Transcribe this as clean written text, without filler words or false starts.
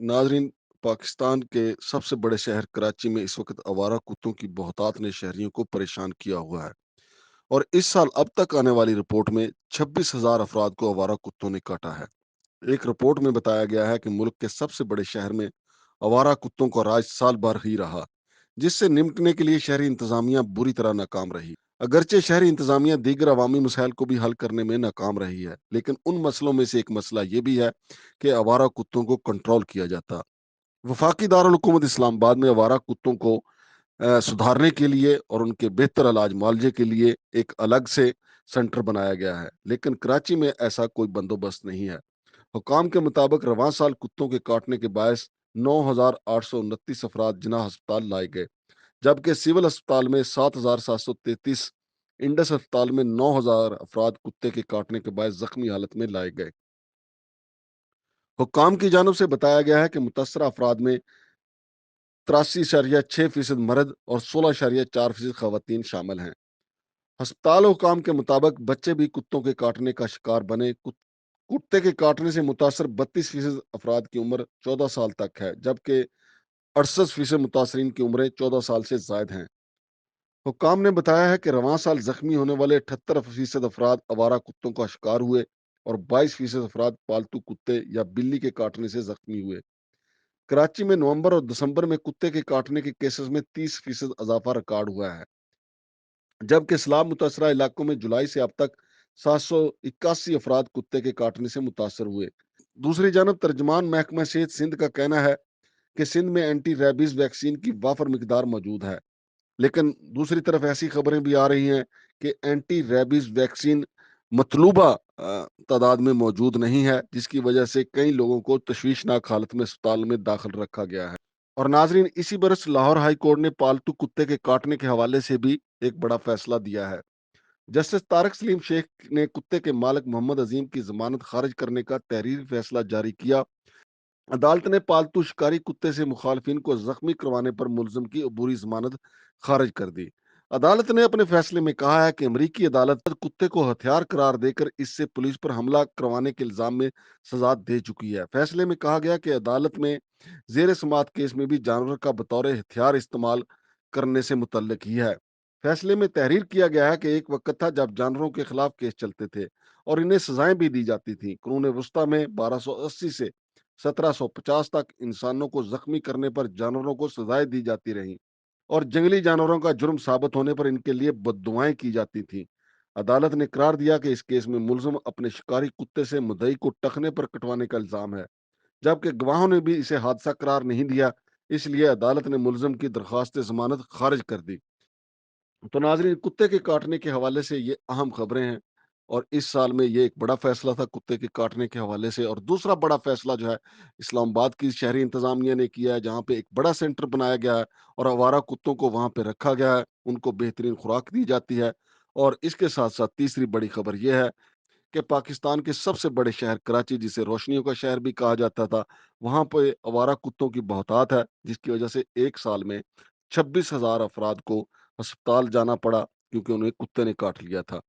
नाज़रीन, पाकिस्तान के सबसे बड़े शहर कराची में इस वक्त आवारा कुत्तों की बहुतात ने शहरियों को परेशान किया हुआ है। और इस साल अब तक आने वाली रिपोर्ट में 26,000 अफराद को आवारा कुत्तों ने काटा है। एक रिपोर्ट में बताया गया है कि मुल्क के सबसे बड़े शहर में आवारा कुत्तों का राज साल भर ही रहा, जिससे निपटने के लिए शहरी इंतजामिया बुरी तरह नाकाम रही। अगरचे शहरी इंतजामिया दीगर अवामी मसाइल को भी हल करने में नाकाम रही है, लेकिन उन मसलों में से एक मसला ये भी है कि आवारा कुत्तों को कंट्रोल किया जाता। वफाकी दारुल हुकूमत इस्लामाबाद में आवारा कुत्तों को सुधारने के लिए और उनके बेहतर इलाज मुआवजे के लिए एक अलग से सेंटर बनाया गया है, लेकिन कराची में ऐसा कोई बंदोबस्त नहीं है। हुकाम के मुताबिक रवां साल कुत्तों के काटने के बायस 9,829 अफराद जिना अस्पताल लाए गए, जबकि सिविल अस्पताल में 7,733, इंडस अस्पताल में 9,000 अफराद कुत्ते के काटने के बायस जख्मी हालत में लाए गए। हुकाम की जानब से बताया गया है कि मुतासरा अफराद में 83.6% मर्द और 16.4% खवातीन शामिल हैं। अस्पताल हुकाम के मुताबिक बच्चे भी कुत्तों के काटने का शिकार बने। कुत्ते के काटने से मुतासर 32% अफराद की उम्र 14 साल तक है, जबकि 68% मुतासरीन की उम्र 14 साल से जायद हैं। हुकाम ने बताया है कि रवां साल जख्मी होने वाले 78% अफराद आवारा कुत्तों का शिकार हुए और 22% अफराद पालतू कुत्ते या बिल्ली के काटने से जख्मी हुए। कराची में नवंबर और दिसंबर में कुत्ते के काटने के केसेस में 30% इजाफा रिकॉर्ड हुआ है, जबकि इस्लाम मुतासरा इलाकों में जुलाई से अब तक 781 अफराद कुत्ते के काटने से मुतासर हुए। दूसरी जानब तर्जमान महकमा सेहत सिंध का कहना है कि सिंध में एंटी रेबीज वैक्सीन की वाफर मिकदार मौजूद है, लेकिन दूसरी तरफ ऐसी खबरें भी आ रही हैं कि एंटी रेबीज वैक्सीन मतलूबा तादाद में मौजूद नहीं है, जिसकी वजह से कई लोगों को तशवीशनाक हालत में अस्पताल में दाखिल रखा गया है। और नाजरीन, इसी बरस लाहौर हाई कोर्ट ने पालतू कुत्ते के काटने के हवाले से भी एक बड़ा फैसला दिया है। जस्टिस तारक सलीम शेख ने कुत्ते के मालिक मोहम्मद अजीम की जमानत खारिज करने का तहरीरी फैसला जारी किया। अदालत ने पालतू शिकारी कुत्ते से मुखालफिन को जख्मी करवाने पर मुलजिम की अबूरी जमानत खारिज कर दी। अदालत ने अपने फैसले में कहा है कि अमरीकी अदालत कुत्ते को हथियार करार देकर इससे पुलिस पर हमला करवाने के इल्जाम में सजा दे चुकी है। फैसले में कहा गया कि अदालत में जेर समात केस में भी जानवर का बतौर हथियार इस्तेमाल करने से मुतल्लिक ही है। फैसले में तहरीर किया गया है कि एक वक्त था जब जानवरों के खिलाफ केस चलते थे और इन्हें सजाएं भी दी जाती थी। कानून वस्ता में 1280 से 1750 तक इंसानों को जख्मी करने पर जानवरों को सजाएं दी जाती रहीं और जंगली जानवरों का जुर्म साबित होने पर इनके लिए बद्दुआएं की जाती थीं। अदालत ने करार दिया कि इस केस में मुलजिम अपने शिकारी कुत्ते से मुद्दई को टखने पर कटवाने का इल्जाम है, जबकि गवाहों ने भी इसे हादसा करार नहीं दिया। इसलिए अदालत ने मुलजिम की दरख्वास्त जमानत खारिज कर दी। तो नाजरीन, कुत्ते के काटने के हवाले से ये अहम खबरें हैं और इस साल में ये एक बड़ा फैसला था कुत्ते के काटने के हवाले से। और दूसरा बड़ा फैसला जो है इस्लामाबाद की शहरी इंतजामिया ने किया है, जहाँ पे एक बड़ा सेंटर बनाया गया है और आवारा कुत्तों को वहाँ पे रखा गया है, उनको बेहतरीन खुराक दी जाती है। और इसके साथ साथ तीसरी बड़ी खबर यह है कि पाकिस्तान के सबसे बड़े शहर कराची, जिसे रोशनियों का शहर भी कहा जाता था, वहाँ पे आवारा कुत्तों की बहुतात है, जिसकी वजह से एक साल में 26,000 अफराद को अस्पताल जाना पड़ा क्योंकि उन्हें कुत्ते ने काट लिया था।